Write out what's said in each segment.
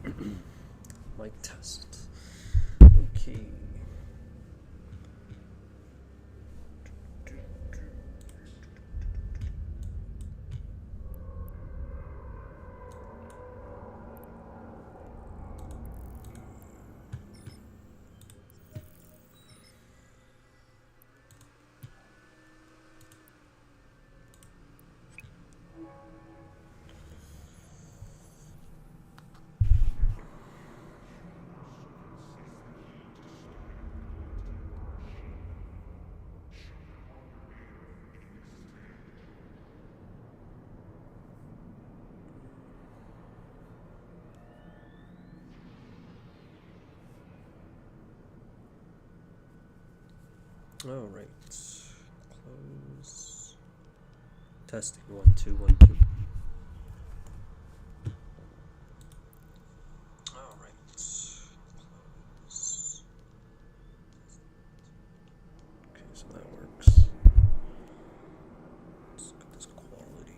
Mic test. Okay. All right. Close. Testing 1 2 1 2. All right. Close. Okay, so that works. Let's look at this quality.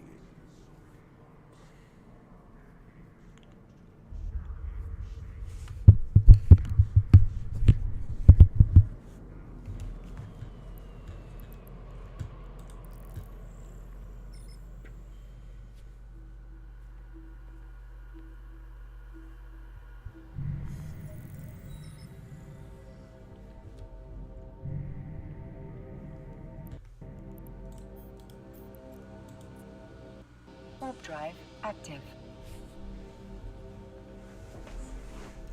Warp drive active.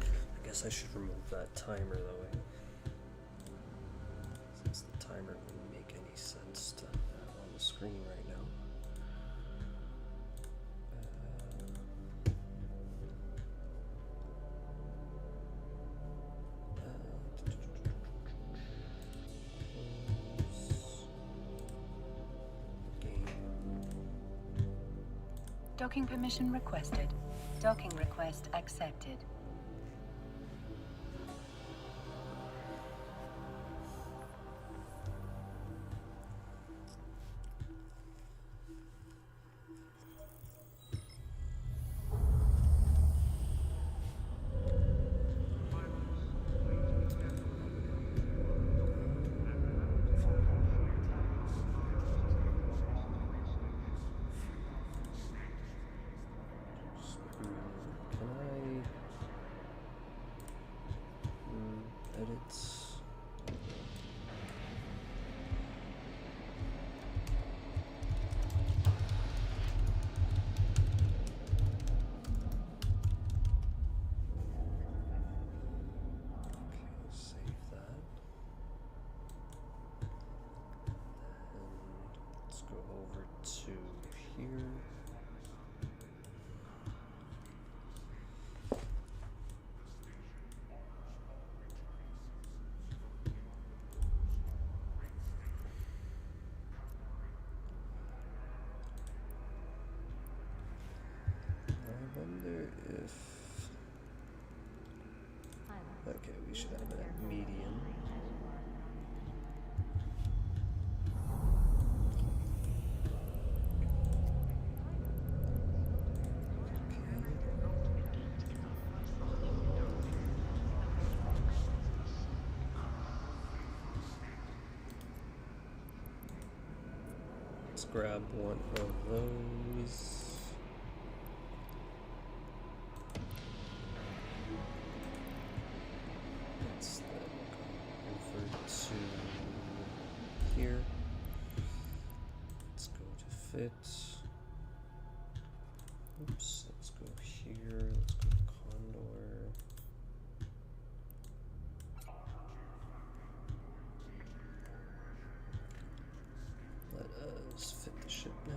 I guess I should remove that timer though, since the timer wouldn't make any sense to have on the screen right now. Docking permission requested. Docking request accepted. Edits. Okay, save that. And let's go over to here. I wonder if... Okay, we should have it at medium. Let's grab one of those. Let's then go over to here. Let's go to fit. Oops, let's go here. Let's go to Condor. Let us fit the ship now.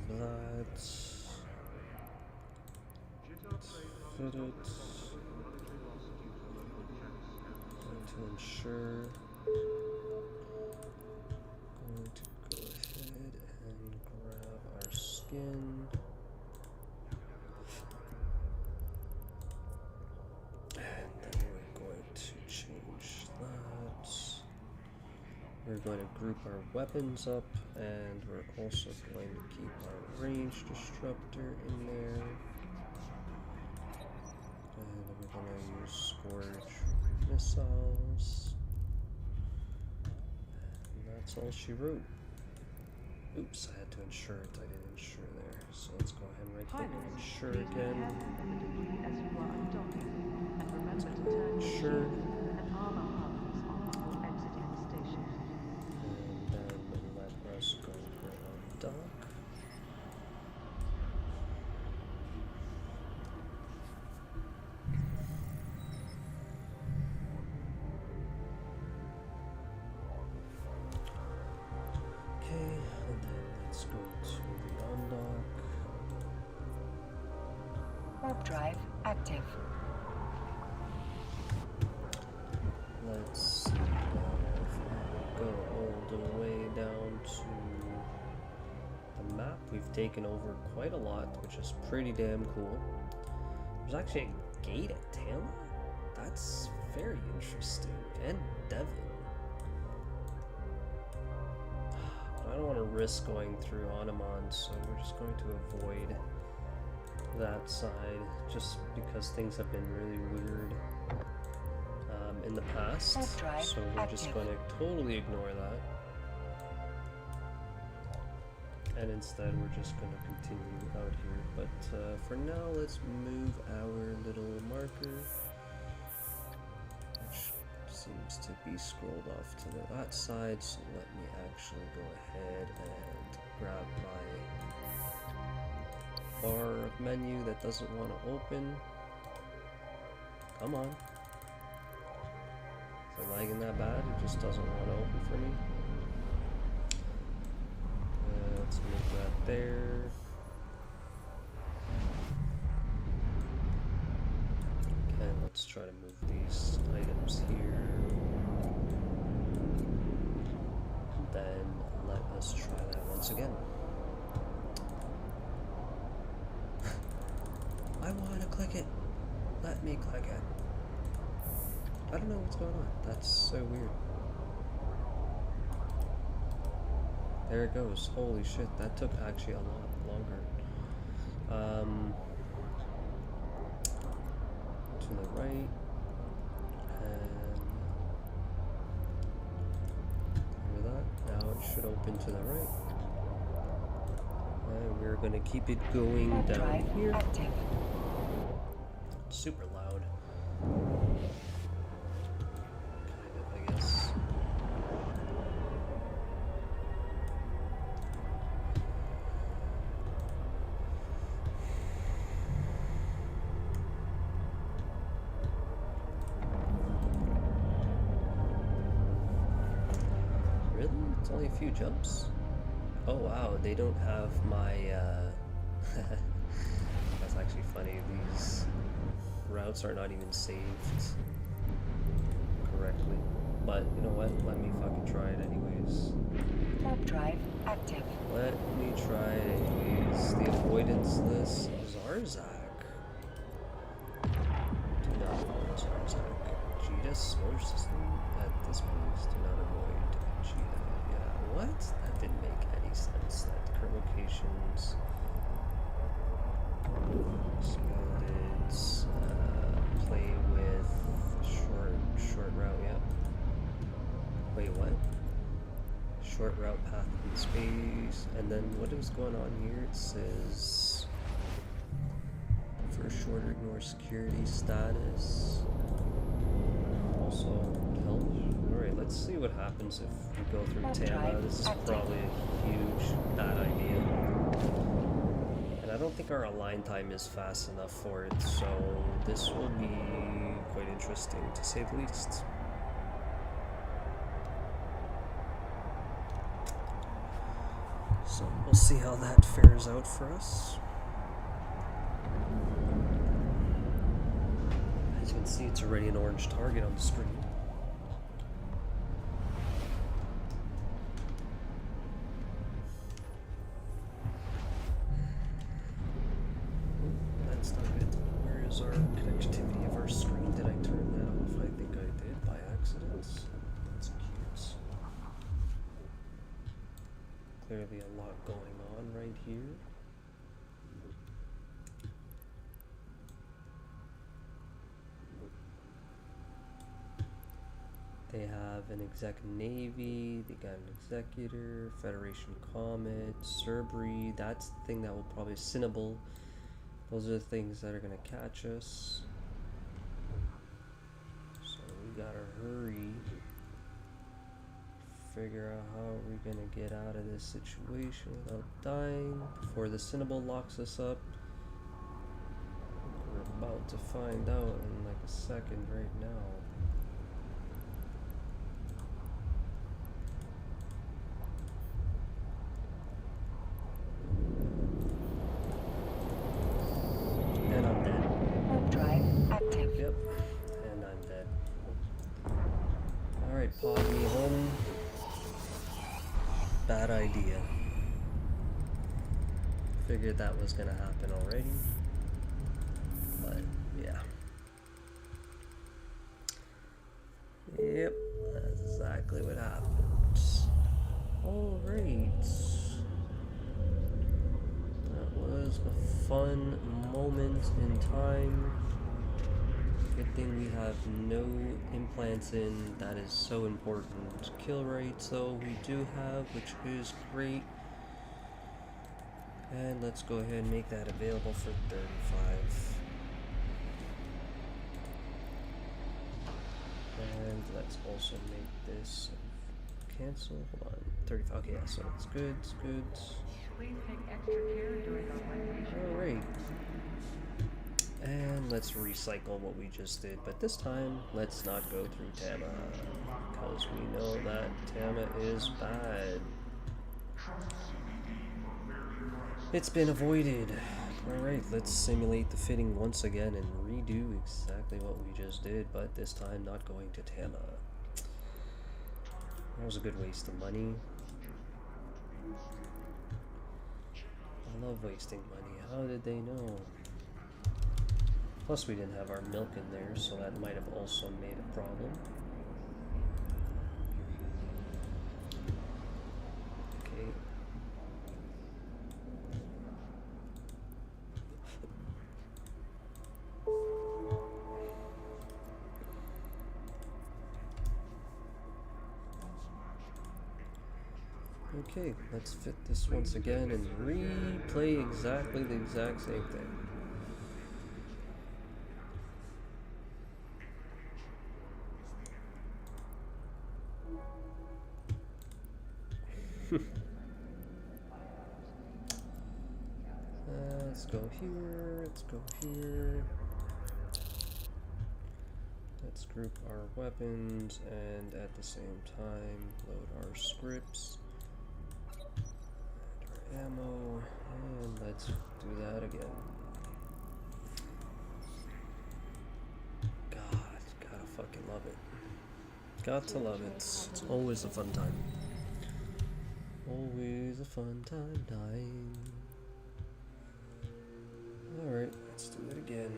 that. Fit it. Going to ensure. Going to go ahead and grab our skin. And then we're going to change that. We're going to group our weapons up, and we're also going to keep our range disruptor in there. And we're going to use Scourge missiles. And that's all she wrote. Oops, I had to ensure it. I didn't ensure there. So let's go ahead and right click and ensure again. Ensure. And then let us go ground dock. Okay, and then let's go to the on-dock. Warp drive active. Let's see now if I go all the way down to the map. We've taken over quite a lot, which is pretty damn cool. There's actually a gate at Tama? That's very interesting. And Devon. But I don't want to risk going through Onamon, so we're just going to avoid that side, just because things have been really weird in the past. So we're just going to totally ignore that. And instead we're just going to continue out here. But for now, let's move our little marker, which seems to be scrolled off to that side. So let me actually go ahead and grab my bar of menu that doesn't want to open. Come on. Is it lagging that bad? It just doesn't want to open for me. Let's move that there. Okay, let's try to move these items here. And then let us try that once again. I want to click it. Let me click it. I don't know what's going on. That's so weird. There it goes. Holy shit, that took actually a lot longer. To the right. And over that. Now it should open to the right. And we're going to keep it going down here. Active. Super loud. Kind of, I guess. Really? It's only a few jumps? Oh wow, they don't have my, that's actually funny. These routes are not even saved correctly. But you know what? Let me fucking try it anyways. Warp drive active. Let me try it anyways. The avoidance list. Zarzak. Do not avoid Zarzak. Jita solar system at this place. Do not avoid Jita. Yeah, what? That didn't make any sense. That current locations. Expanded. Play with short route, yeah. Wait, what? Short route path in space. And then what is going on here? It says for shorter ignore security status. Also help. Alright, let's see what happens if we go through Tama. This is probably a huge bad idea. And I don't think our align time is fast enough for it, so this will be quite interesting to say the least. So we'll see how that fares out for us. As you can see, it's already an orange target on the screen. That's not good. Where is our connectivity of our screen? Did I turn that off? I think I did by accident. That's cute. Clearly a lot going on right here. They have an exec navy, they got an executor, Federation Comet, Cerbri. That's the thing that will probably Cinnable. Those are the things that are gonna catch us. So we gotta hurry. Figure out how we're gonna get out of this situation without dying before the Cinnable locks us up. We're about to find out in like a second right now. And I'm dead. Warp drive active. Yep. And I'm dead. Alright, pod me home. Bad idea. Figured that was gonna happen already. But, yeah. Yep, that's exactly what happened. Alright. That was a fun moment in time. Good thing we have no implants in. That is so important. Kill rates, though, we do have, which is great. And let's go ahead and make that available for 35. And let's also make this cancel. Hold on. 35. Okay, yeah, so it's good. It's good. Alright. And let's recycle what we just did, but this time let's not go through Tama, because we know that Tama is bad. It's been avoided. Alright, let's simulate the fitting once again and redo exactly what we just did, but this time not going to Tama. That was a good waste of money. I love wasting money. How did they know? Plus we didn't have our milk in there, so that might have also made a problem. Okay. Okay, let's fit this once again and replay exactly the exact same thing. Let's go here, let's go here. Let's group our weapons and at the same time load our scripts and our ammo, and let's do that again. God, gotta fucking love it. Got to love it. It's always a fun time. Always a fun time dying. Alright, let's do it again.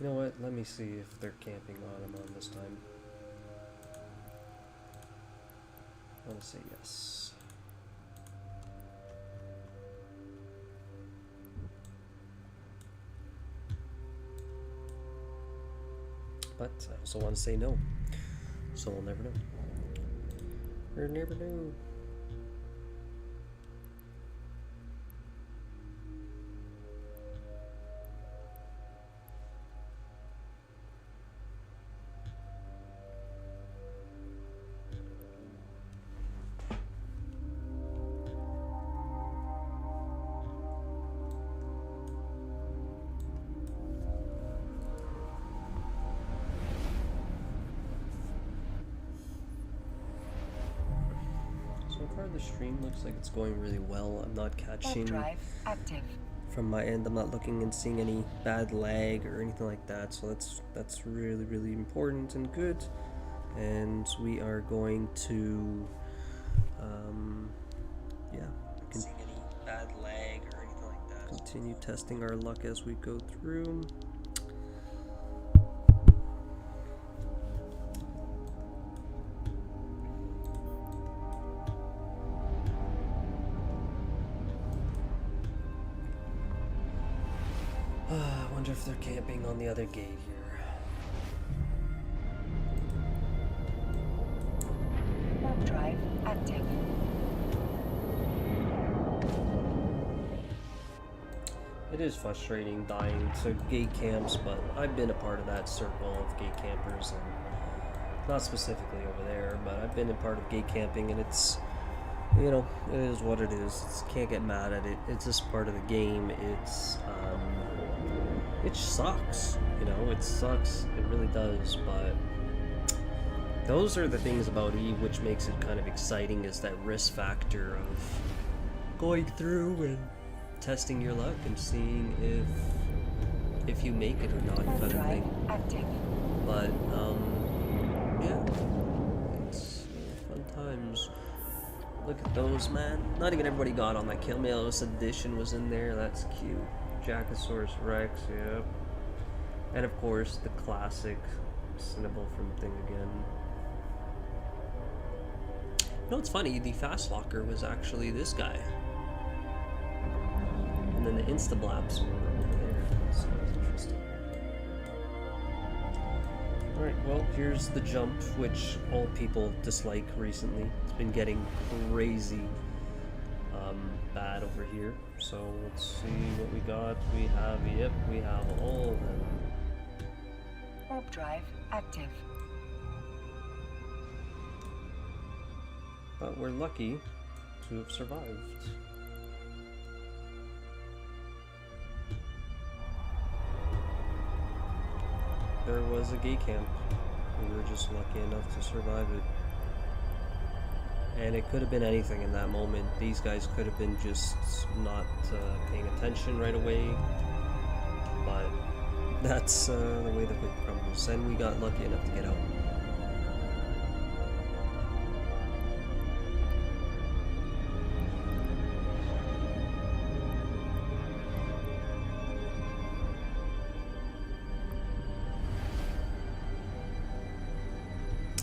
You know what? Let me see if they're camping on him on this time. I want to say yes. But I also want to say no. So we'll never know. We'll never know. So far the stream looks like it's going really well. I'm not Warp catching drive active. from my end. I'm not looking and seeing any bad lag or anything like that. So that's really, really important and good. And we are going to yeah, seeing any bad lag or anything like that. Continue testing our luck as we go through. I wonder if they're camping on the other gate here. Warp drive active. It is frustrating dying to gate camps, but I've been a part of that circle of gate campers, and not specifically over there, but I've been a part of gate camping, and it's, you know, it is what it is. Can't get mad at it. It's just part of the game. It sucks, you know, it sucks. It really does, but those are the things about EVE which makes it kind of exciting, is that risk factor of going through and testing your luck and seeing if you make it or not, Warp kind of drive thing. active. But yeah, it's fun times. Look at those, man. Not even everybody got on that kill. Malus Edition was in there. That's cute. Jackosaurus Rex, yep. And of course the classic Snibble from Thing Again. You know, it's funny, the fast locker was actually this guy. And then the Instablaps were over there. So that's interesting. Alright, well, here's the jump, which all people dislike recently. It's been getting crazy bad over here. So let's see what we got. We have all of them. Warp drive active. But we're lucky to have survived. There was a gate camp. We were just lucky enough to survive it. And it could have been anything in that moment. These guys could have been just not paying attention right away. But that's the way the cookie crumbles. And we got lucky enough to get out.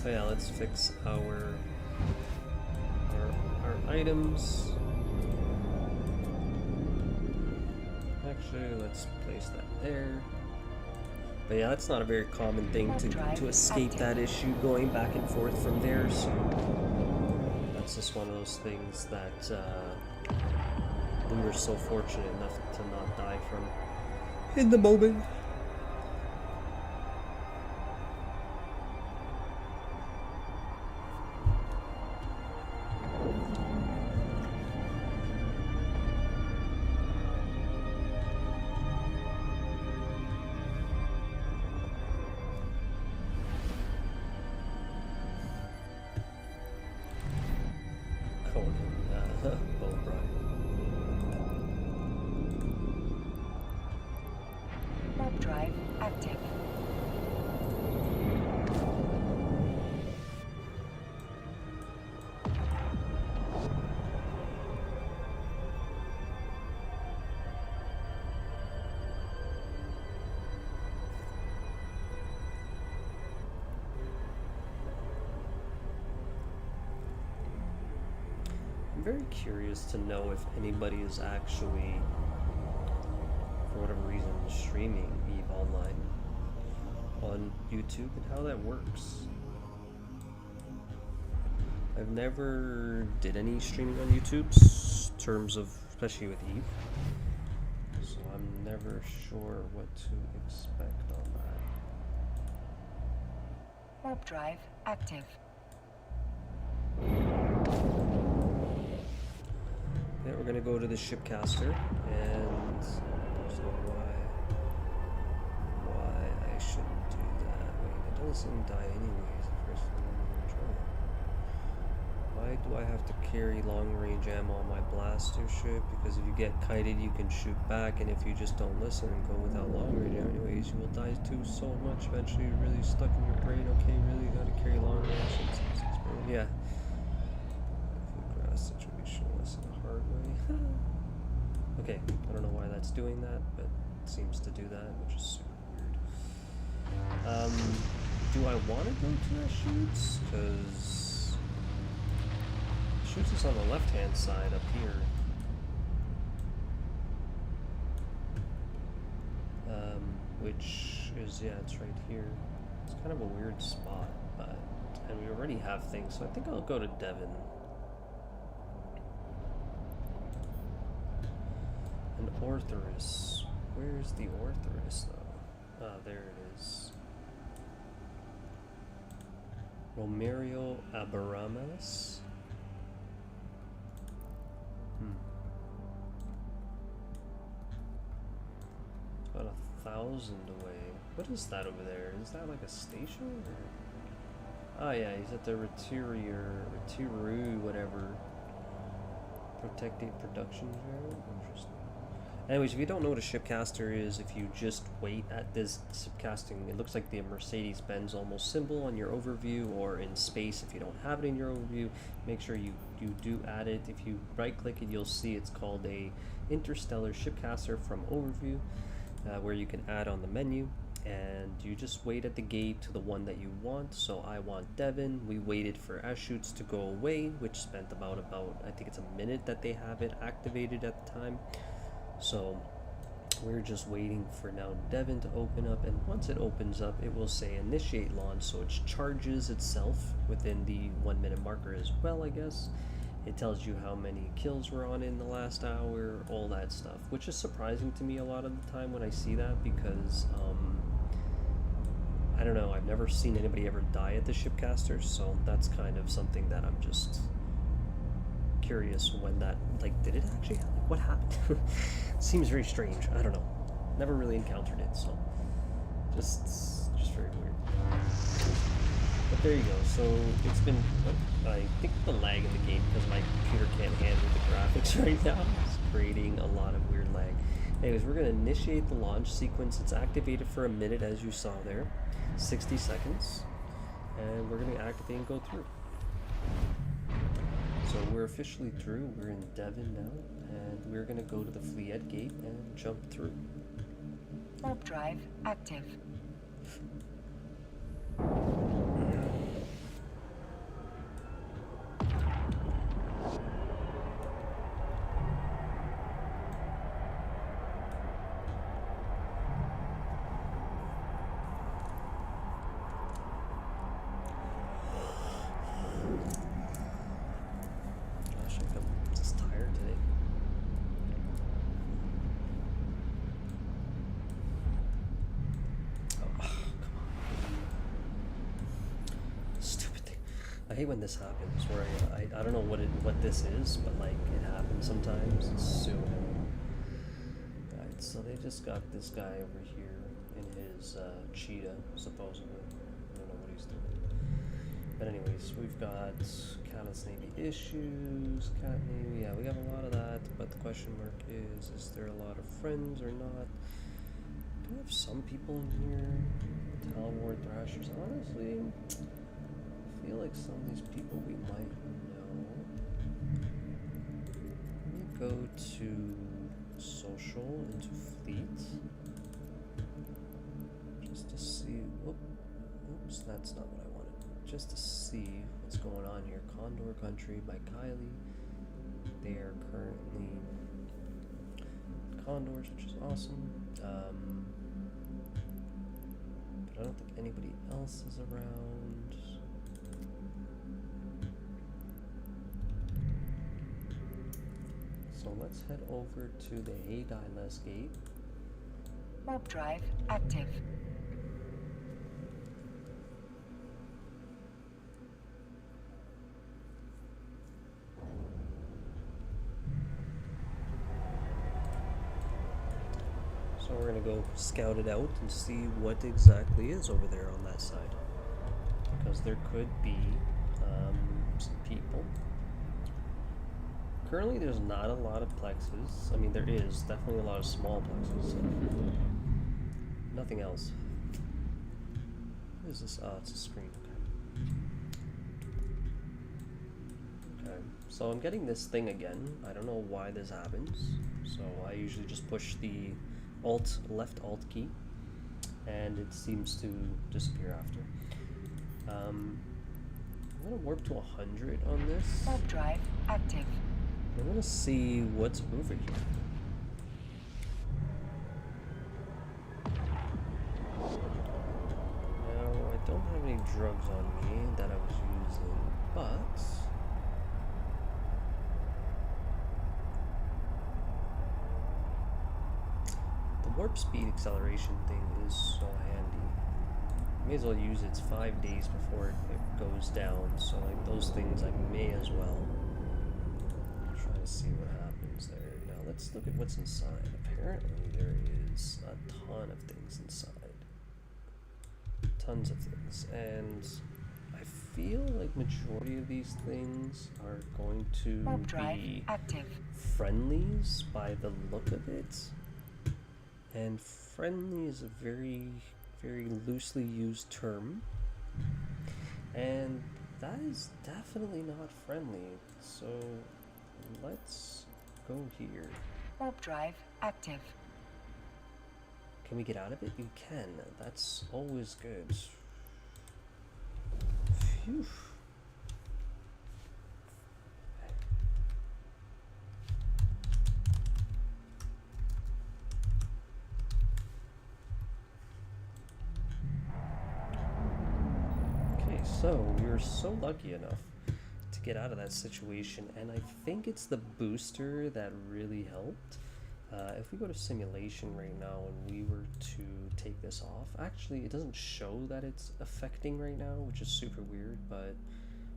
Oh yeah, let's fix our items. Actually, let's place that there. But yeah, that's not a very common thing to escape that issue, going back and forth from there. So that's just one of those things that we were so fortunate enough to not die from in the moment. Warp drive active. I'm very curious to know if anybody is actually, for whatever reason, streaming EVE Online on YouTube and how that works. I've never did any streaming on YouTube, terms of, especially with EVE, so I'm never sure what to expect on that. Warp drive active. Yeah, we're gonna go to the shipcaster, and there's no why I shouldn't do that. Wait, it doesn't die anyways. The first time I'm gonna try it. Why why do I have to carry long-range ammo on my blaster ship? Because if you get kited, you can shoot back, and if you just don't listen and go without long-range anyways, you will die too so much. Eventually, you're really stuck in your brain. Okay, really, you gotta carry long-range. Yeah. Grass situation, lesson the hard way. Okay, I don't know why that's doing that, but it seems to do that, which is super weird. Do I want to go to that shoots? Because shoots is on the left-hand side up here. Which is, yeah, it's right here. It's kind of a weird spot, but, and we already have things, so I think I'll go to Devon. An Orthrus. Where's the Orthrus, though? Ah, there it is. Romario Abaramas. About 1,000 away. What is that over there? Is that like a station? Or? Oh yeah, he's at the Retiru, whatever. Protected production zone? Interesting. Anyways, if you don't know what a shipcaster is, if you just wait at this shipcasting, it looks like the Mercedes-Benz almost symbol on your overview, or in space if you don't have it in your overview, make sure you do add it. If you right-click it, you'll see it's called a Interstellar Shipcaster from Overview, where you can add on the menu, and you just wait at the gate to the one that you want. So I want Devon. We waited for Ashoots to go away, which spent about I think it's a minute that they have it activated at the time. So we're just waiting for now Devon to open up, and once it opens up, it will say initiate launch, so it charges itself within the 1 minute marker as well, I guess. It tells you how many kills were on in the last hour, all that stuff, which is surprising to me a lot of the time when I see that, because I don't know, I've never seen anybody ever die at the shipcasters, so that's kind of something that I'm just curious when that, like, did it actually, like, what happened? Seems very strange. I don't know, never really encountered it, so just very weird. But there you go. So it's been, I think the lag in the game, because my computer can't handle the graphics right now, is creating a lot of weird lag. Anyways, we're going to initiate the launch sequence. It's activated for a minute, as you saw there, 60 seconds, and we're going to activate and go through. So we're officially through. We're in Devon now, and we're going to go to the Fleet gate and jump through. Warp drive active. I hate when this happens, where I don't know what this is, but like it happens sometimes. It's so annoying. Alright, so they just got this guy over here in his cheetah, supposedly. I don't know what he's doing. But anyways, we've got Catalyst Navy issues, Cat Navy, yeah, we have a lot of that, but the question mark is there a lot of friends or not? Do we have some people in here? Talwar Thrashers, honestly, I feel like some of these people we might know. Let me go to social, into fleet, just to see. Oops, that's not what I wanted. Just to see what's going on here. Condor Country by Kylie. They are currently Condors, which is awesome. But I don't think anybody else is around. So let's head over to the Haydiles gate. Warp drive active. So we're gonna go scout it out and see what exactly is over there on that side, because there could be some people currently there's not a lot of plexes. I mean, there is definitely a lot of small plexes. Nothing else. What is this? Oh, it's a screen. Okay. Okay. So I'm getting this thing again. I don't know why this happens. So I usually just push the left alt key, and it seems to disappear after. I'm gonna warp to 100 on this. Warp drive active. I'm gonna see what's over here. Now, I don't have any drugs on me that I was using, but the warp speed acceleration thing is so handy. May as well use it. It's 5 days before it goes down, so like those things I may as well try to see what happens there. Now let's look at what's inside. Apparently there is a ton of things inside. Tons of things, and I feel like majority of these things are going to be active. Friendlies by the look of it. And friendly is a very, very loosely used term, and that is definitely not friendly. So let's go here. Warp drive active. Can we get out of it? You can. That's always good. Phew. Okay, so we were so lucky enough to get out of that situation, and I think it's the booster that really helped. If we go to simulation right now and we were to take this off, actually it doesn't show that it's affecting right now, which is super weird, but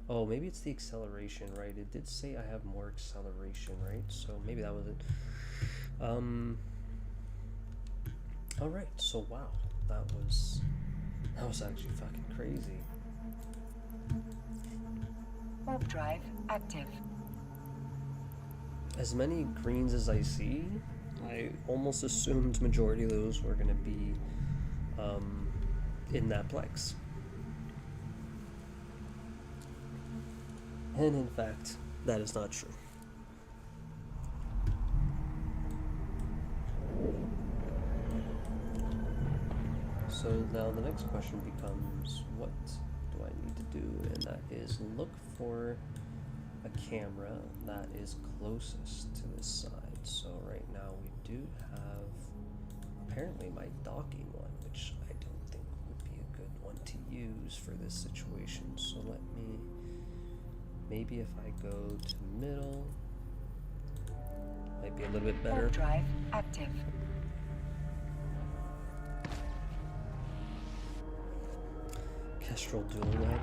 oh, maybe it's the acceleration, right? It did say I have more acceleration, right? So maybe that was it. Alright, so wow, that was actually fucking crazy. Warp drive active. As many greens as I see, I almost assumed majority of those were going to be in that plex. And in fact, that is not true. So now the next question becomes, what do I need to do? And that is look for a camera that is closest to this side. So right now we do have apparently my docking one, which I don't think would be a good one to use for this situation. So let me, maybe if I go to middle, might be a little bit better. Warp drive active. Kestrel dual web.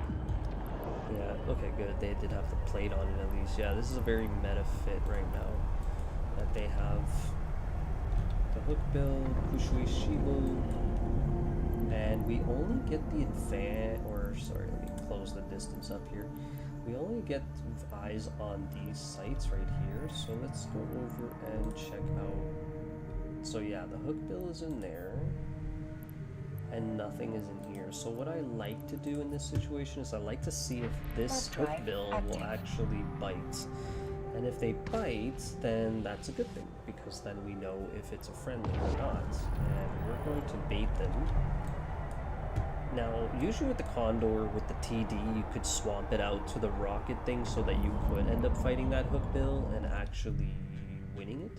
Yeah, okay, good. They did have the plate on it at least. Yeah, this is a very meta fit right now. That they have the hook bill, Kushui Shibu, and we only get the sorry, let me close the distance up here. We only get eyes on these sites right here, so let's go over and check out. So yeah, the hook bill is in there, and nothing is in here. So what I like to do in this situation is I like to see if this hook bill will actually bite. And if they bite, then that's a good thing, because then we know if it's a friendly or not. And we're going to bait them. Now, usually with the Condor, with the TD, you could swamp it out to the rocket thing so that you could end up fighting that hook bill and actually winning it.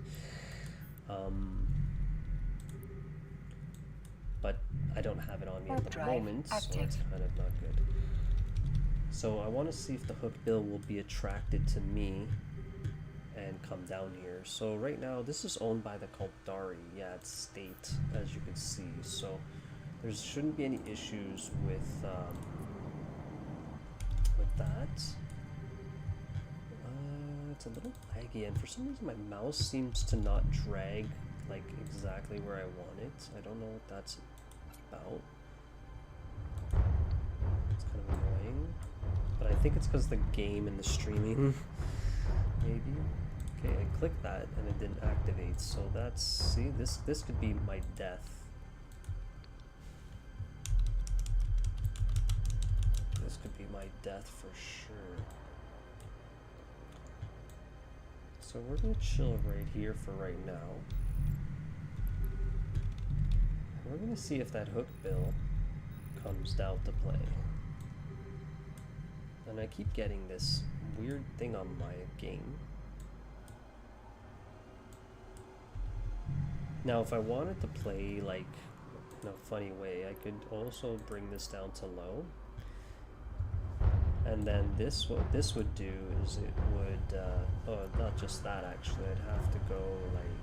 But I don't have it on me at the moment, so it's kind of not good. So I want to see if the hook bill will be attracted to me and come down here. So right now, this is owned by the Caldari State, as you can see. So there shouldn't be any issues with that. It's a little laggy, and for some reason my mouse seems to not drag like exactly where I want it. I don't know what that's about. It's kind of annoying, but I think it's because the game and the streaming, maybe. Okay, I clicked that and it didn't activate, so that's, see, this could be my death. This could be my death for sure. So we're gonna chill right here for right now. We're gonna see if that hook bill comes down to play. And I keep getting this weird thing on my game. Now if I wanted to play like in a funny way, I could also bring this down to low. And then this, what this would do is it would, oh, not just that actually, I'd have to go like,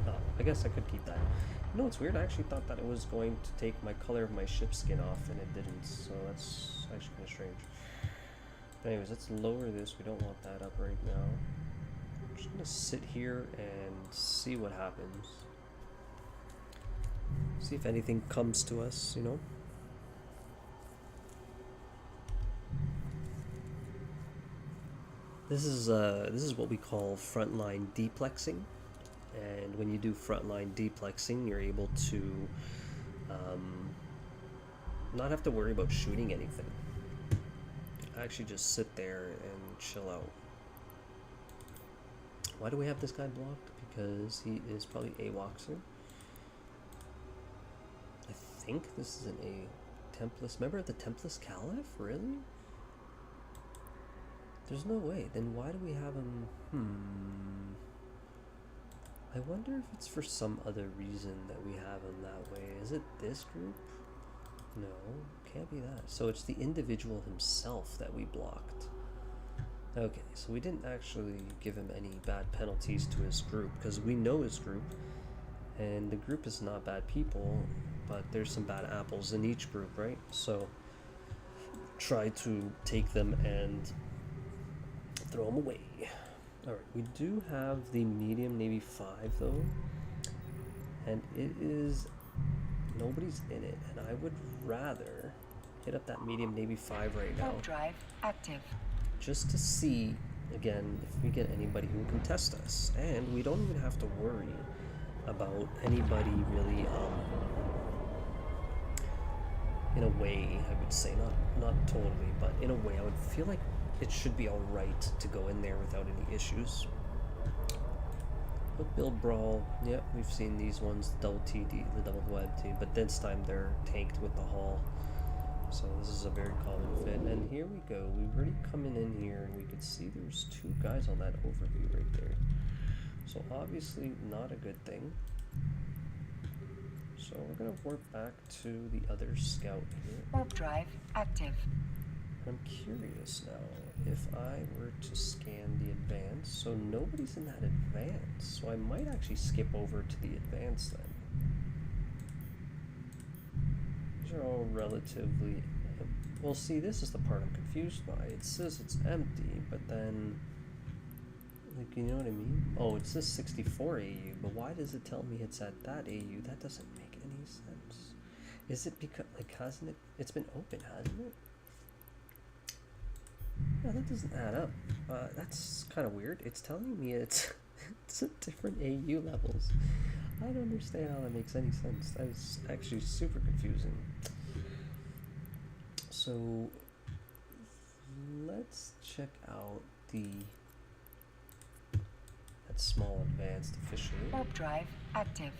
oh, I guess I could keep that. You know what's weird? I actually thought that it was going to take my color of my ship skin off and it didn't, so that's actually kind of strange. But anyways, let's lower this, we don't want that up right now. I'm just gonna sit here and see what happens. See if anything comes to us, you know? This is what we call frontline deplexing, and when you do frontline deplexing, you're able to not have to worry about shooting anything. Actually, just sit there and chill out. Why do we have this guy blocked? Because he is probably AWOXer. I think this is an Templis. Remember the Templis Caliph? Really? There's no way. Then why do we have him? I wonder if it's for some other reason that we have him that way. Is it this group? No, can't be that. So it's the individual himself that we blocked. Okay, so we didn't actually give him any bad penalties to his group because we know his group, and the group is not bad people, but there's some bad apples in each group, right? So try to take them and throw them away. Alright, we do have the medium Navy 5 though, and it is, nobody's in it, and I would rather hit up that medium Navy 5 right now. Warp drive active. Just to see, again, if we get anybody who can test us. And we don't even have to worry about anybody really, in a way, I would say, not totally, but in a way, I would feel like it should be alright to go in there without any issues. But build brawl, yeah, we've seen these ones, the double TD, the double web team, but this time they're tanked with the hull. So this is a very common fit. And here we go, we've already coming in here and we can see there's two guys on that overview right there. So obviously not a good thing. So we're gonna warp back to the other scout here. Warp drive active. I'm curious now if I were to scan the advance. So nobody's in that advance. So I might actually skip over to the advance then. These are all relatively... Well, see, this is the part I'm confused by. It says it's empty, but then... Like, you know what I mean? Oh, it says 64 AU, but why does it tell me it's at that AU? That doesn't make any sense. Is it because, like, hasn't it... It's been open, hasn't it? Yeah, that doesn't add up. That's kind of weird. It's telling me it's at different AU levels. I don't understand how that makes any sense. That is actually super confusing. So let's check out that small advanced officially. Warp drive active.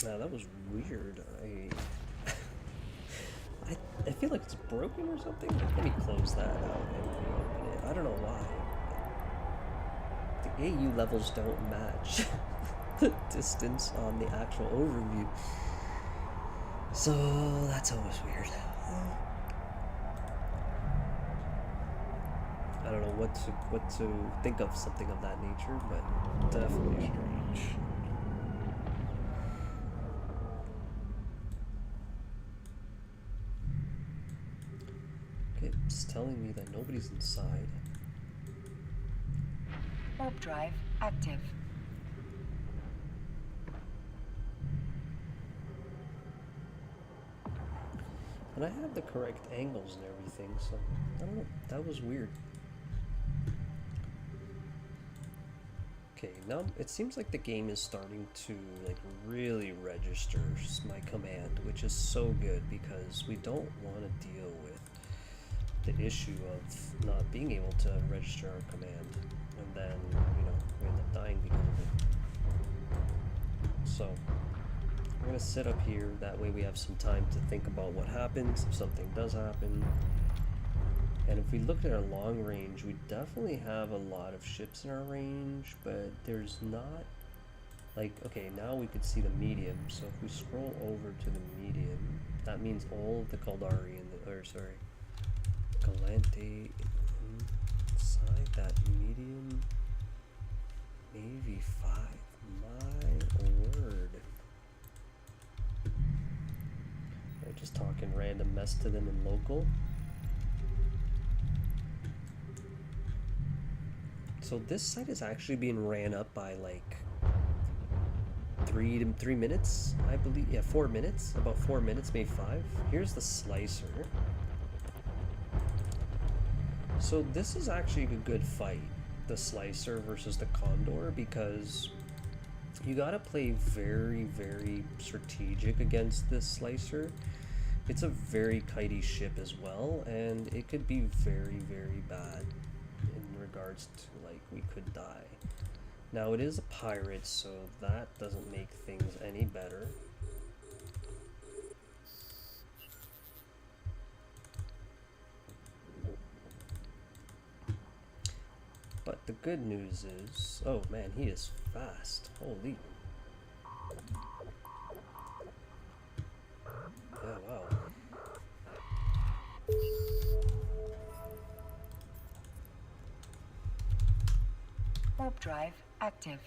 Now that was weird. I feel like it's broken or something. Let me close that out and reopen it. I don't know why. The AU levels don't match the distance on the actual overview. So that's always weird. I don't know what to think of something of that nature, but definitely strange. Okay, it's telling me that nobody's inside. Warp drive active. And I have the correct angles and everything, so I don't know. That was weird. Okay, now it seems like the game is starting to like really register my command, which is so good because we don't want to deal with the issue of not being able to register our command, and then we end up dying because of it. So we're gonna sit up here, that way we have some time to think about what happens if something does happen. And if we look at our long range, we definitely have a lot of ships in our range, but there's not, like, okay, now we could see the medium. So if we scroll over to the medium, that means all of the Caldari Galante inside that medium Navy 5. My word. I'm just talking random mess to them in local. So this site is actually being ran up by like 3 minutes, I believe. Yeah, 4 minutes. About 4 minutes, maybe 5. Here's the slicer. So this is actually a good fight, the slicer versus the condor, because you gotta play very, very strategic against this slicer. It's a very kitey ship as well, and it could be very, very bad in regards to, like, we could die. Now it is a pirate, so that doesn't make things any better. But the good news is, oh man, he is fast. Holy. Yeah, wow. Warp drive active.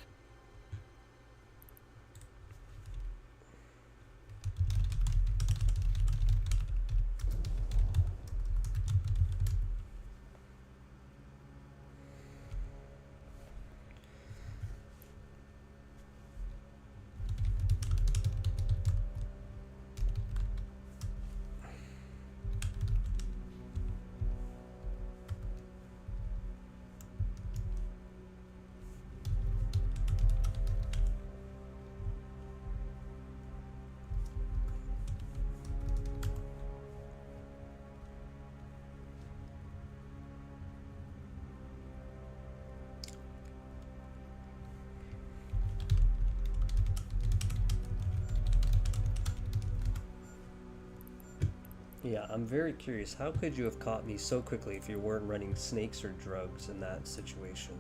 Yeah, I'm very curious. How could you have caught me so quickly if you weren't running snakes or drugs in that situation?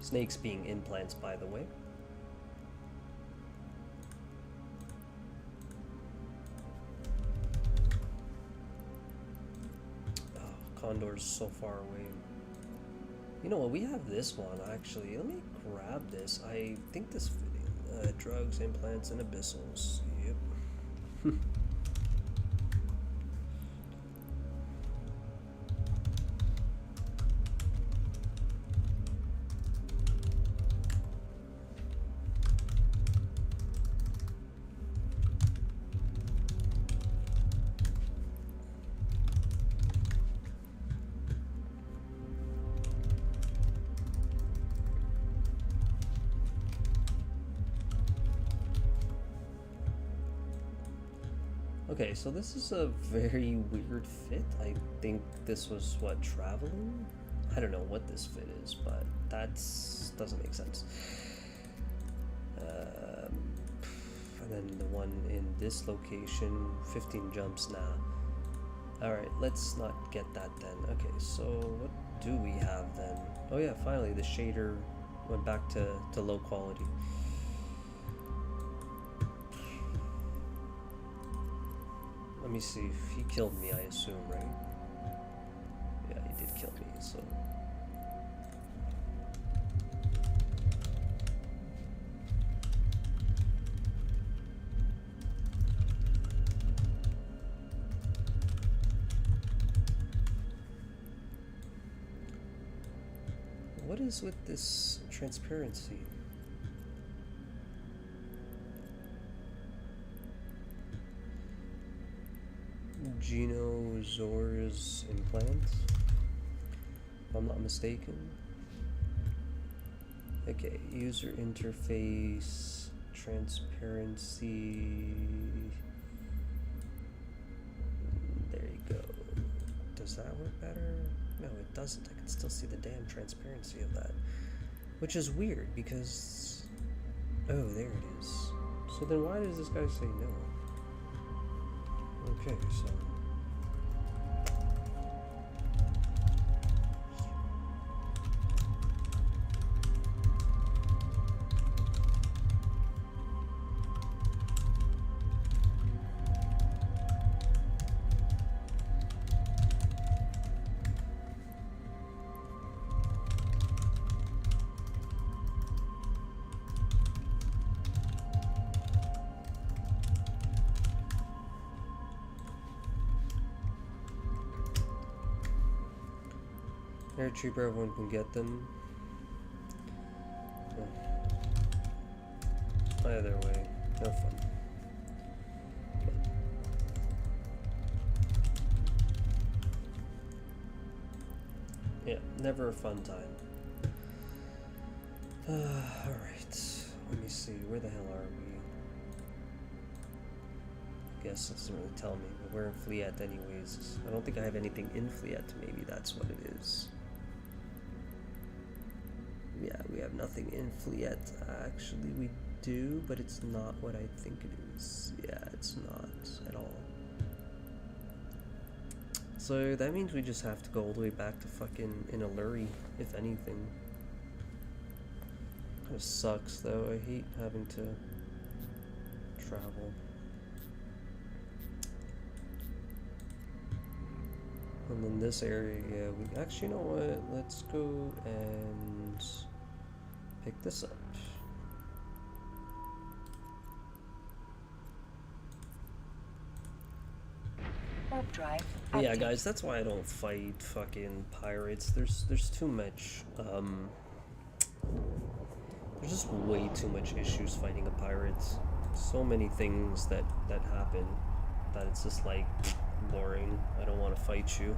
Snakes being implants, by the way. Oh, Condor's so far away. You know what? We have this one, actually. Let me grab this. I think this drugs, implants, and abyssals. Yep. Okay, so this is a very weird fit. I think this was what, traveling? I don't know what this fit is, but that's doesn't make sense. And then the one in this location, 15 jumps now. Alright, let's not get that then. Okay, so what do we have then? Oh yeah, finally the shader went back to low quality. Let me see if he killed me, I assume, right? Yeah, he did kill me, so... What is with this transparency? Genozore's implants, if I'm not mistaken. Okay, user interface, transparency. There you go. Does that work better? No, it doesn't. I can still see the damn transparency of that. Which is weird because... Oh, there it is. So then why does this guy say no? Okay, so... They're cheaper, everyone can get them. Either way, no fun. Yeah, never a fun time. Alright, let me see, where the hell are we? Guess it doesn't really tell me, but we're in Fleet anyways. I don't think I have anything in Fleet, maybe that's what it is. Yeah, we have nothing in Fleet. Actually, we do, but it's not what I think it is. Yeah, it's not at all. So that means we just have to go all the way back to fucking Inaluri, if anything. Kind of sucks, though. I hate having to travel. And then this area, yeah, we actually, you know what? Let's go and pick this up. Warp drive. But yeah, active. guys, that's why I don't fight fucking pirates. There's too much. There's just way too much issues fighting a pirate. So many things that happen that it's just like boring. I don't want to fight you.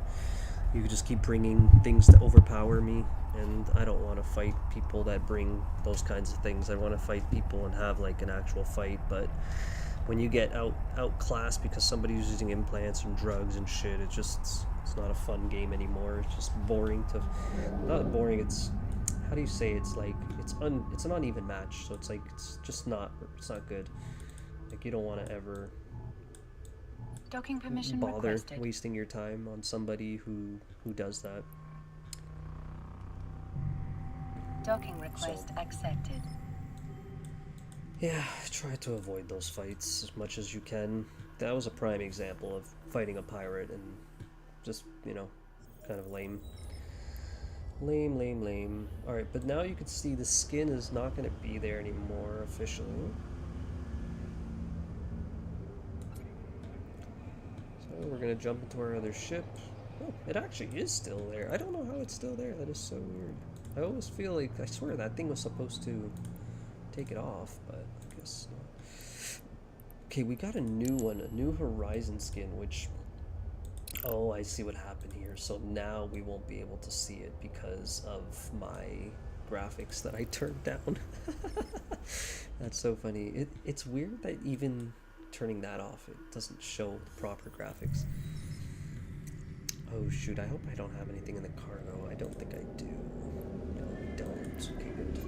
You just keep bringing things to overpower me, and I don't want to fight people that bring those kinds of things. I want to fight people and have like an actual fight, but when you get outclassed because somebody's using implants and drugs and shit, it's not a fun game anymore. It's just boring to, not boring, it's, how do you say, it's like, it's an uneven match, so it's like, it's not good. Like, you don't want to ever Docking permission bother requested. wasting your time on somebody who does that. Docking request accepted. Yeah, try to avoid those fights as much as you can. That was a prime example of fighting a pirate and just, you know, kind of lame. Lame. Alright, but now you can see the skin is not going to be there anymore officially. So we're going to jump into our other ship. Oh, it actually is still there. I don't know how it's still there. That is so weird. I always feel like, I swear that thing was supposed to take it off, but I guess not. Okay, we got a new one, a new Horizon skin, which, oh, I see what happened here. So now we won't be able to see it because of my graphics that I turned down. That's so funny. It's weird that even turning that off, it doesn't show the proper graphics. Oh shoot, I hope I don't have anything in the cargo. I don't think I do. No, we don't. Okay, good.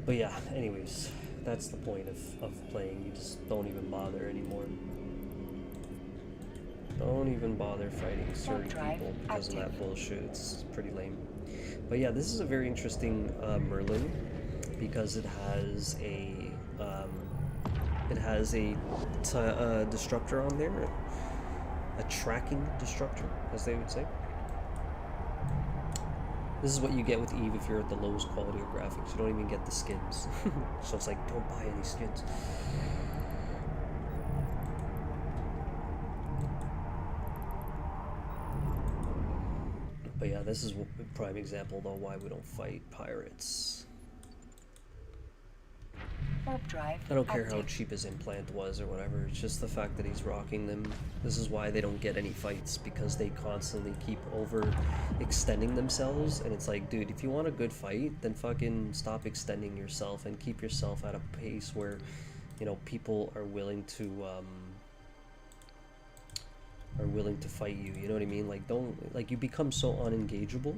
But yeah, anyways, that's the point of playing. You just don't even bother anymore. Don't even bother fighting certain people because of that bullshit. It's pretty lame. But yeah, this is a very interesting Merlin because it has a disruptor on there, a tracking disruptor, as they would say. This is what you get with Eve if you're at the lowest quality of graphics. You don't even get the skins. So it's like, don't buy any skins. But yeah, this is a prime example though why we don't fight pirates. Warp drive I don't care how active. cheap his implant was or whatever, it's just the fact that he's rocking them. This is why they don't get any fights, because they constantly keep overextending themselves, and it's like, dude, if you want a good fight, then fucking stop extending yourself and keep yourself at a pace where, you know, people are willing to fight you, you know what I mean? Like, don't, like, you become so unengageable,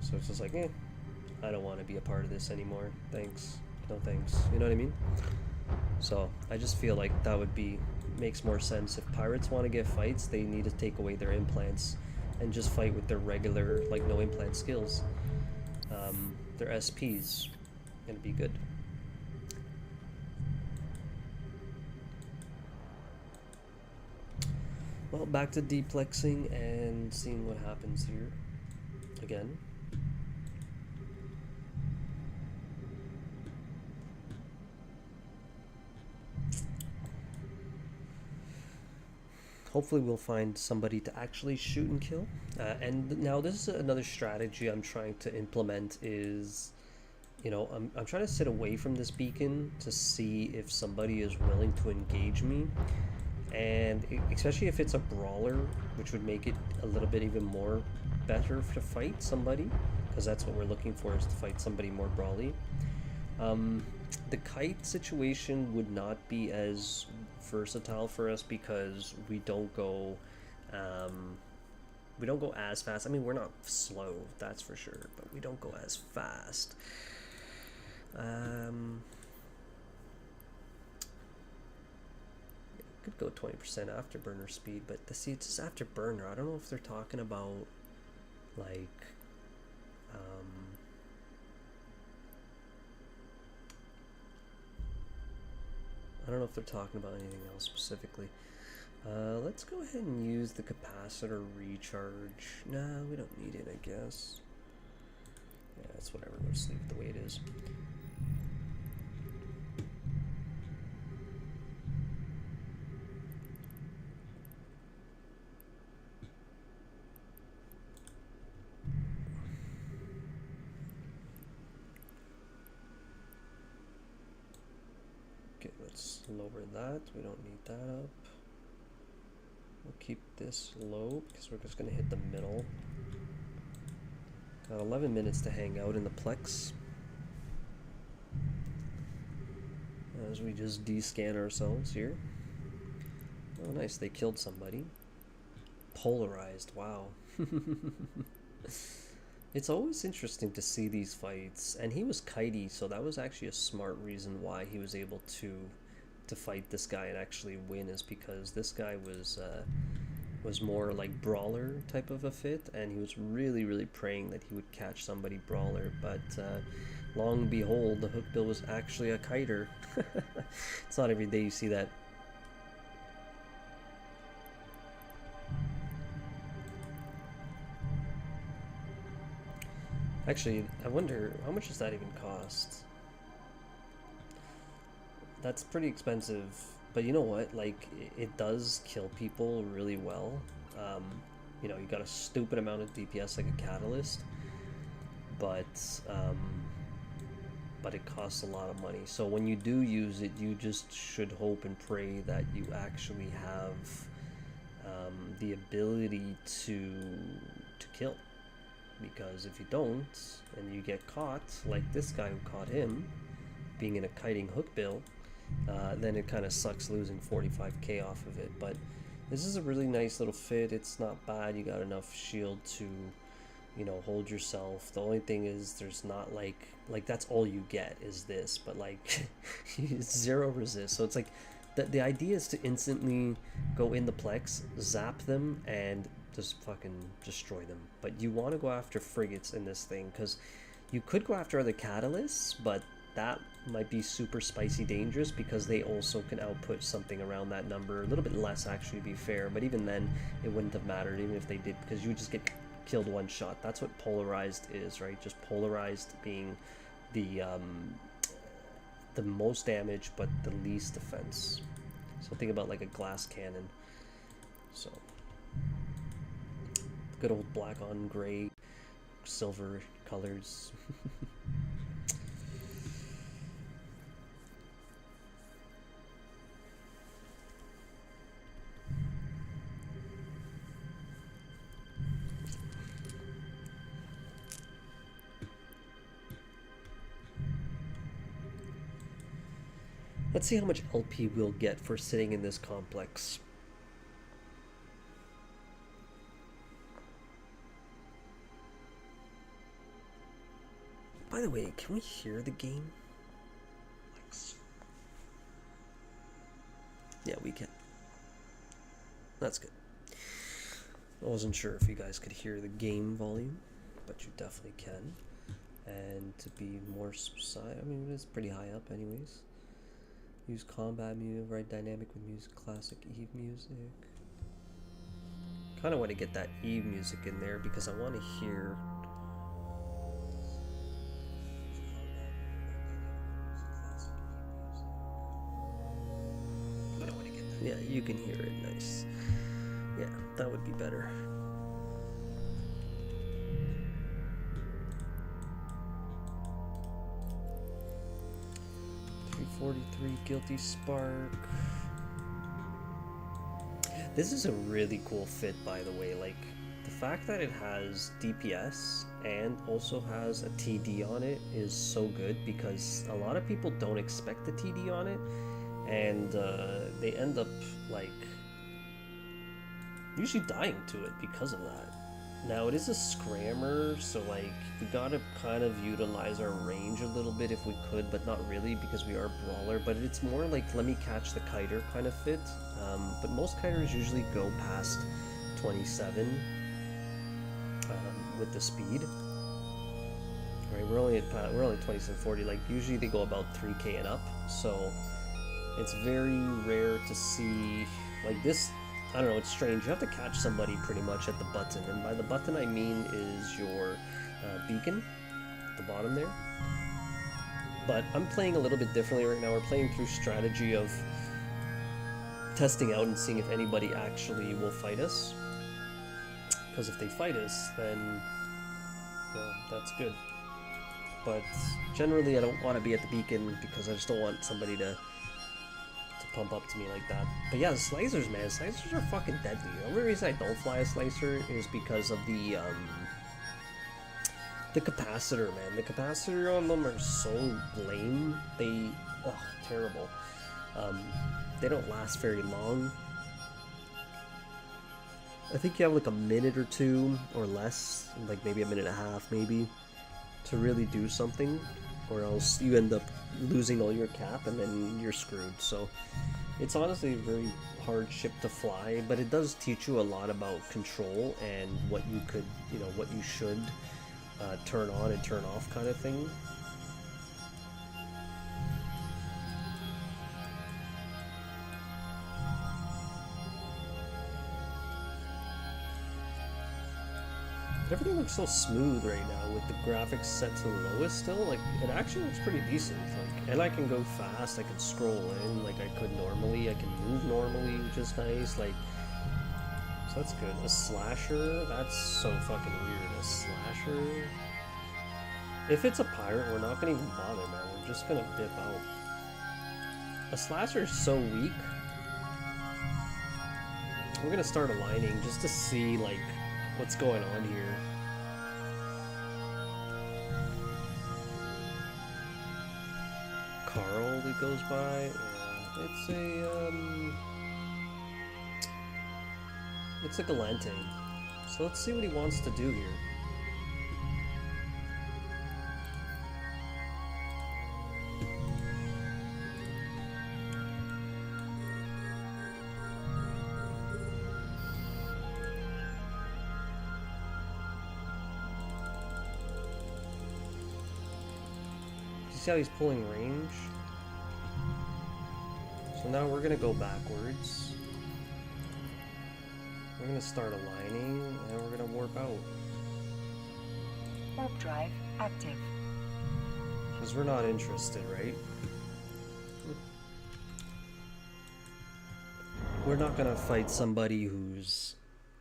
so it's just like, I don't want to be a part of this anymore, thanks. No thanks, you know what I mean? So I just feel like that would be, makes more sense. If pirates want to get fights, they need to take away their implants and just fight with their regular, like, no implant skills, their SPs, and be good. Well, back to deplexing and seeing what happens here again. Hopefully we'll find somebody to actually shoot and kill. And now this is another strategy I'm trying to implement is, you know, I'm trying to sit away from this beacon to see if somebody is willing to engage me. And especially if it's a brawler, which would make it a little bit even more better to fight somebody, because that's what we're looking for, is to fight somebody more brawly. The kite situation would not be as versatile for us because we don't go as fast. I mean, we're not slow, that's for sure, but we don't go as fast. Could go 20% afterburner speed, but see, it's just afterburner. I don't know if they're talking about like I don't know if they're talking about anything else specifically. Let's go ahead and use the capacitor recharge. Nah, we don't need it, I guess. Yeah, it's whatever. We'll just leave it the way it is. Okay, let's lower that. We don't need that up. We'll keep this low because we're just going to hit the middle. Got 11 minutes to hang out in the Plex as we just de-scan ourselves here. Oh, nice. They killed somebody. Polarized. Wow. It's always interesting to see these fights. And he was kitey, so that was actually a smart reason why he was able to fight this guy and actually win, is because this guy was more like brawler type of a fit, and he was really praying that he would catch somebody brawler, but long and behold, the hook bill was actually a kiter. It's not every day you see that. Actually, I wonder, how much does that even cost? That's pretty expensive, but you know what, like, it does kill people really well. You know, you got a stupid amount of DPS like a catalyst, but it costs a lot of money. So when you do use it, you just should hope and pray that you actually have the ability to kill. Because if you don't, and you get caught, like this guy who caught him, being in a kiting hook bill, then it kind of sucks losing 45k off of it. But this is a really nice little fit. It's not bad. You got enough shield to, you know, hold yourself. The only thing is there's not like that's all you get is this, but like it's zero resist. So it's like the idea is to instantly go in the Plex, zap them, and just fucking destroy them. But you want to go after frigates in this thing, because you could go after other catalysts, but that might be super spicy dangerous because they also can output something around that number, a little bit less actually, to be fair, but even then it wouldn't have mattered even if they did, because you would just get killed one shot. That's what polarized is, right? Just polarized being the most damage but the least defense. So think about like a glass cannon. So good old black on gray, silver colors. Let's see how much LP we'll get for sitting in this complex. By the way, can we hear the game? Yeah, we can. That's good. I wasn't sure if you guys could hear the game volume, but you definitely can. And to be more precise, I mean, it's pretty high up anyways. Use combat music, write dynamic with music, classic Eve music. Kind of want to get that Eve music in there because I want to hear. Yeah, you can hear it nice. Yeah, that would be better. .343 Guilty Spark. This is a really cool fit, by the way. Like, the fact that it has DPS and also has a TD on it is so good because a lot of people don't expect the TD on it, and they end up like usually dying to it because of that. Now it is a scrammer, so like we gotta kind of utilize our range a little bit if we could, but not really because we are brawler. But it's more like let me catch the kiter kind of fit. But most kiters usually go past 27 with the speed. Right, we're only 2740. Like usually they go about 3k and up, so it's very rare to see like this. I don't know, it's strange. You have to catch somebody pretty much at the button, and by the button I mean is your beacon at the bottom there. But I'm playing a little bit differently right now. We're playing through strategy of testing out and seeing if anybody actually will fight us. Because if they fight us, then that's good. But generally I don't want to be at the beacon because I just don't want somebody to pump up to me like that. But yeah, the slicers, man, slicers are fucking deadly. The only reason I don't fly a slicer is because of the capacitor, man. The capacitor on them are so lame. They, terrible. They don't last very long. I think you have like a minute or two or less, like maybe a minute and a half maybe, to really do something, or else you end up losing all your cap and then you're screwed. So it's honestly a very hard ship to fly, but it does teach you a lot about control and what you could, what you should turn on and turn off kind of thing. Everything looks so smooth right now with the graphics set to the lowest still. Like, it actually looks pretty decent. Like, and I can go fast, I can scroll in like I could normally, I can move normally, which is nice. Like, so that's good. A slasher, that's so fucking weird. A slasher. If it's a pirate, we're not gonna even bother, man. We're just gonna dip out. A slasher is so weak. We're gonna start aligning just to see, like, what's going on here. Carl that goes by. Yeah, it's a Galante. So let's see what he wants to do here. See how he's pulling range? So now we're gonna go backwards. We're gonna start aligning and we're gonna warp out. Warp drive active. Because we're not interested, right? We're not gonna fight somebody who's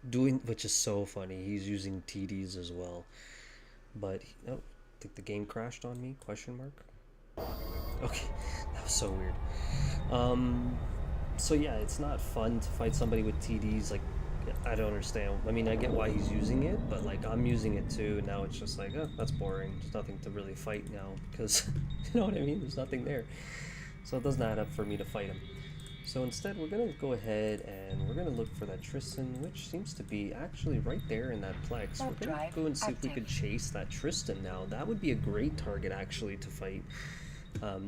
doing, which is so funny, he's using TDs as well. But, oh, I think the game crashed on me, question mark? Okay, that was so weird. So yeah, it's not fun to fight somebody with TDs. Like, I don't understand. I mean, I get why he's using it, but like I'm using it too. Now it's just like, oh, that's boring. There's nothing to really fight now because, you know what I mean? There's nothing there. So it doesn't add up for me to fight him. So instead, we're going to go ahead and we're going to look for that Tristan, which seems to be actually right there in that plex. We're going to go and see if we could chase that Tristan now. That would be a great target, actually, to fight.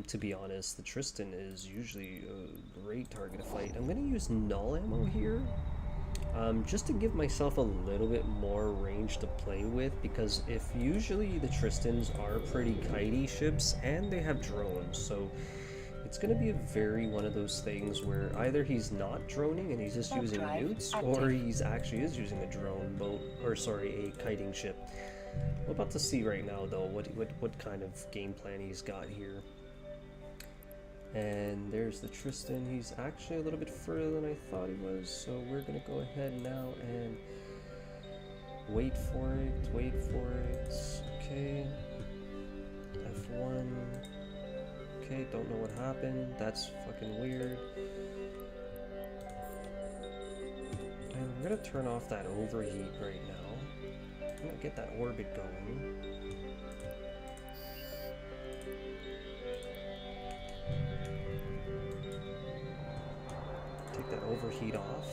To be honest, the Tristan is usually a great target to fight. I'm going to use null ammo here. Just to give myself a little bit more range to play with, because if usually the Tristans are pretty kitey ships and they have drones, so it's going to be a very one of those things where either he's not droning and he's just using newts, or he's actually is using a drone boat, or sorry, a kiting ship. We're about to see right now though what kind of game plan he's got here. And there's the Tristan. He's actually a little bit further than I thought he was, so we're gonna go ahead now and wait for it. Okay, F1. Okay, don't know what happened. That's fucking weird. And we're gonna turn off that overheat right now. I'm gonna get that orbit going. Take that overheat off.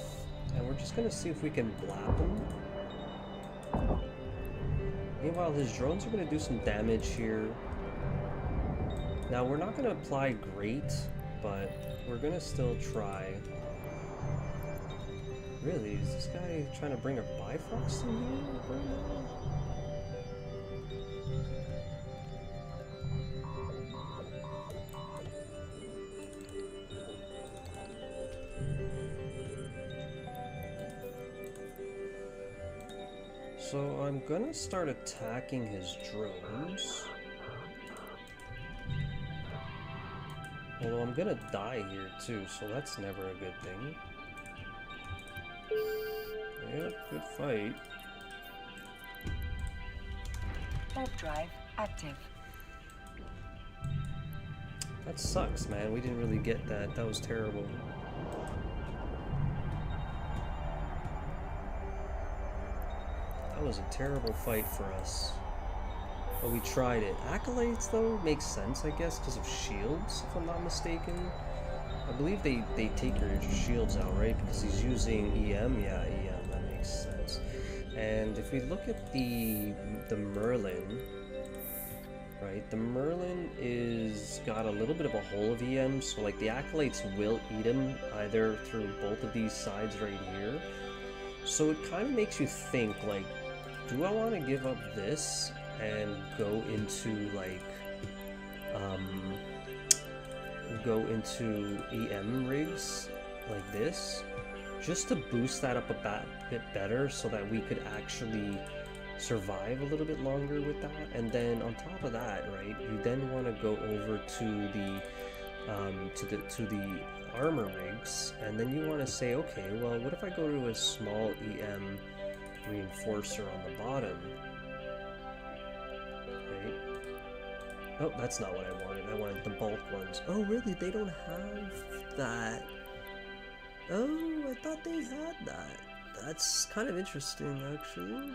And we're just gonna see if we can blap him. Meanwhile, his drones are gonna do some damage here. Now, we're not going to apply great, but we're going to still try. Really? Is this guy trying to bring a Bifrost in here right now? So, I'm going to start attacking his drones. Although I'm gonna die here too, so that's never a good thing. Yep, good fight. Warp drive active. That sucks, man. We didn't really get that. That was terrible. That was a terrible fight for us. But we tried it. Acolytes, though, makes sense, I guess, because of shields, if I'm not mistaken. I believe they take your shields out, right? Because he's using EM. Yeah, EM, that makes sense. And if we look at the Merlin, right? The Merlin is got a little bit of a hole of EM, so like the Acolytes will eat him either through both of these sides right here. So it kind of makes you think, like, do I want to give up this and go into like go into EM rigs like this just to boost that up a bit better so that we could actually survive a little bit longer with that? And then on top of that, right, you then want to go over to the armor rigs, and then you want to say, okay, well, what if I go to a small EM reinforcer on the bottom? Oh, that's not what I wanted. I wanted the bulk ones. Oh, really? They don't have that. Oh, I thought they had that. That's kind of interesting, actually.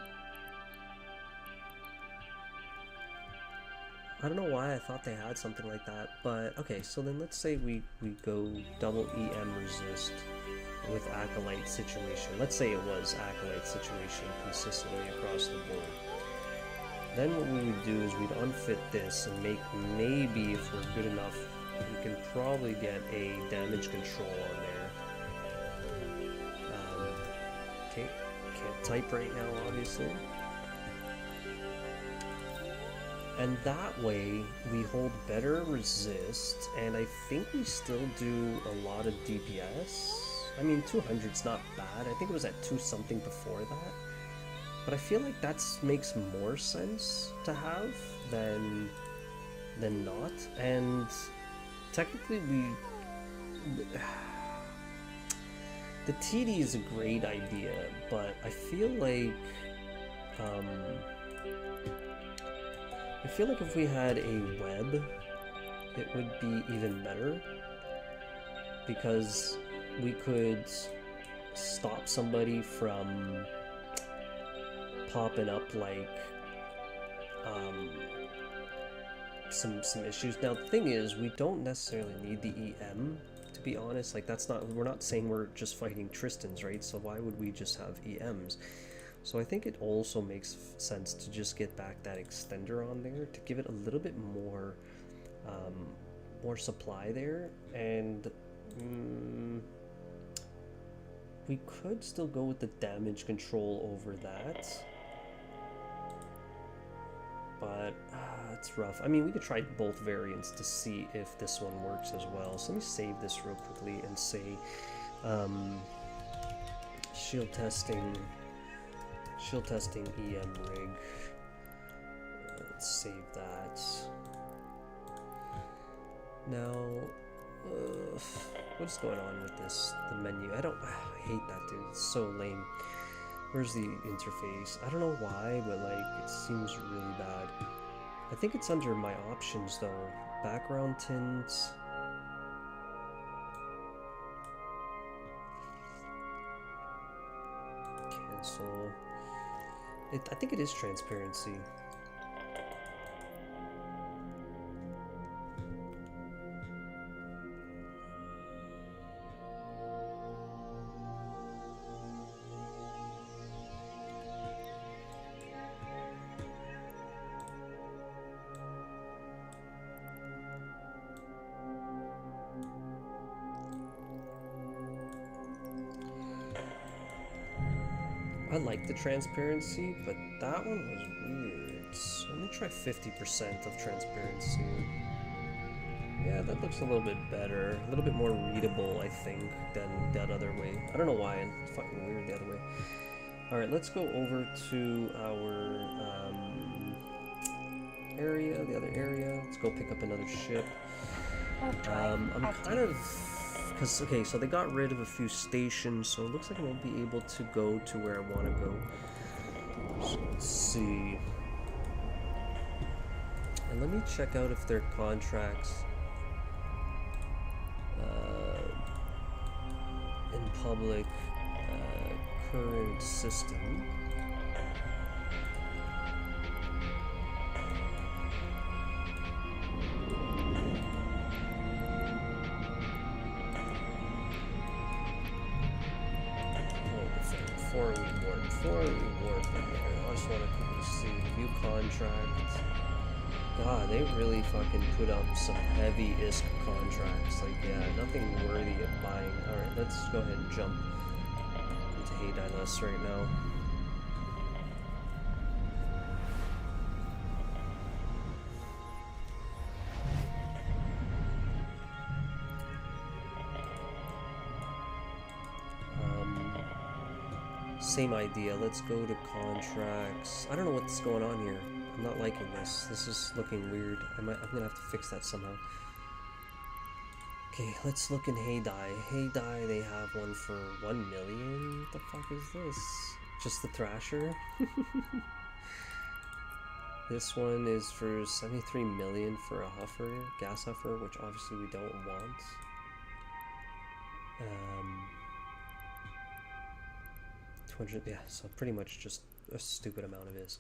I don't know why I thought they had something like that, but okay, so then let's say we go double EM resist with Acolyte situation. Let's say it was Acolyte situation consistently across the board. Then what we would do is we'd unfit this and make, maybe if we're good enough, we can probably get a damage control on there. Okay, can't type right now, obviously. And that way, we hold better resist, and I think we still do a lot of DPS. I mean, 200's not bad. I think it was at 2 something before that. But I feel like that makes more sense to have than not. And technically, the TD is a great idea, but I feel like if we had a web, it would be even better, because we could stop somebody from popping up like some issues. Now the thing is, we don't necessarily need the EM, to be honest. Like, that's not, we're not saying we're just fighting Tristans, right? So why would we just have EMs? So I think it also makes sense to just get back that extender on there to give it a little bit more more supply there. And we could still go with the damage control over that, but it's rough. I mean, we could try both variants to see if this one works as well. So let me save this real quickly and say shield testing EM rig. Let's save that. Now, what's going on with this? The menu. I hate that, dude. It's so lame. Where's the interface? I don't know why, but like, it seems really bad. I think it's under my options though. Background tint. Cancel. I think it is transparency. I like the transparency, but that one was weird. So let me try 50% of transparency. Yeah, that looks a little bit better. A little bit more readable, I think, than that other way. I don't know why, it's fucking weird the other way. Alright, let's go over to our area, the other area. Let's go pick up another ship. I'm kind of... Because, okay, so they got rid of a few stations, so it looks like I won't be able to go to where I want to go. So let's see. And let me check out if their contracts in public current system. Before we warp in there, I just want to quickly see view contracts. God, they really fucking put up some heavy ISK contracts. Like, yeah, nothing worthy of buying. Alright, let's go ahead and jump into Hades right now. Same idea. Let's go to contracts. I don't know what's going on here. I'm not liking this. This is looking weird. I'm gonna have to fix that somehow. Okay, let's look in Heyday. Heyday, they have one for 1 million. What the fuck is this? Just the Thrasher? This one is for 73 million for a Huffer, gas Huffer, which obviously we don't want. 200, yeah, so pretty much just a stupid amount of ISK.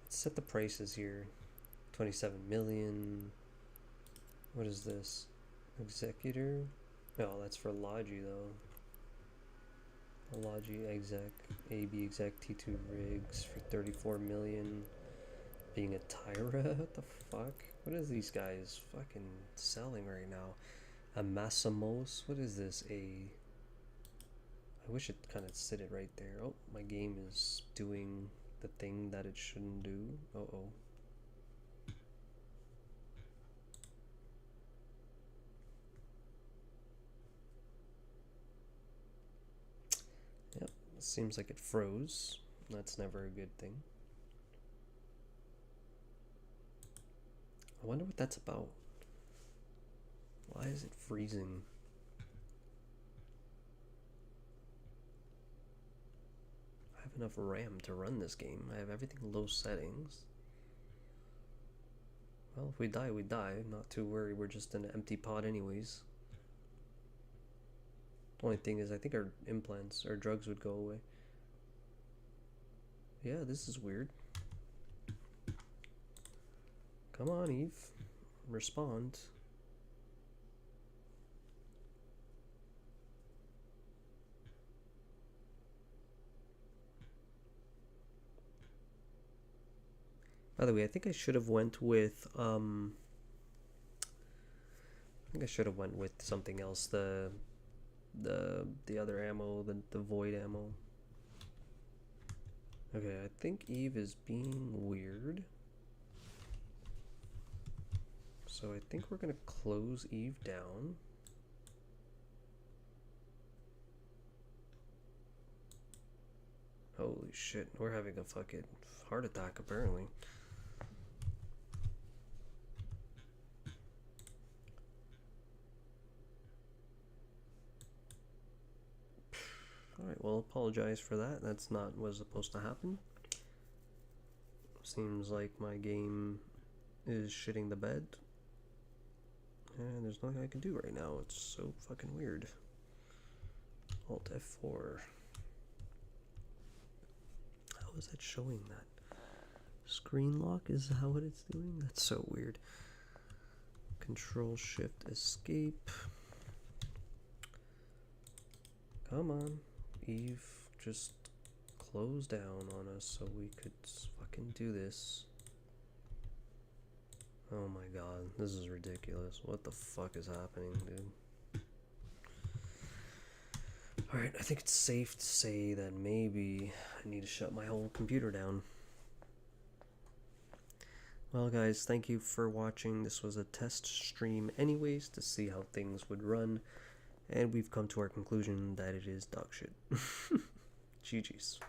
Let's set the prices here. 27 million. What is this? Executor? No, that's for Logi though. Logi exec, AB exec, T2 rigs for 34 million. Being a Tyra? What the fuck? What is these guys fucking selling right now? A Massamos? What is this? I wish it kind of sit it right there. Oh, my game is doing the thing that it shouldn't do. Uh-oh. Yep, seems like it froze. That's never a good thing. I wonder what that's about. Why is it freezing? Enough RAM to run this game. I have everything low settings. Well, if we die, we die. Not too worried. We're just in an empty pod anyways. The only thing is, I think our implants, our drugs would go away. Yeah, this is weird. Come on, Eve. Respond. By the way, I think I should have went with something else. The other ammo, the void ammo. Okay, I think Eve is being weird. So I think we're gonna close Eve down. Holy shit, we're having a fucking heart attack apparently. Alright, well, apologize for that. That's not what was supposed to happen. Seems like my game is shitting the bed. And there's nothing I can do right now. It's so fucking weird. Alt F4. How is that showing that? Screen lock? Is that what it's doing? That's so weird. Control Shift Escape. Come on, Eve. Just close down on us so we could fucking do this. Oh my god, this is ridiculous. What the fuck is happening, dude? Alright, I think it's safe to say that maybe I need to shut my whole computer down. Well guys, thank you for watching. This was a test stream anyways to see how things would run. And we've come to our conclusion that it is dog shit. GG's.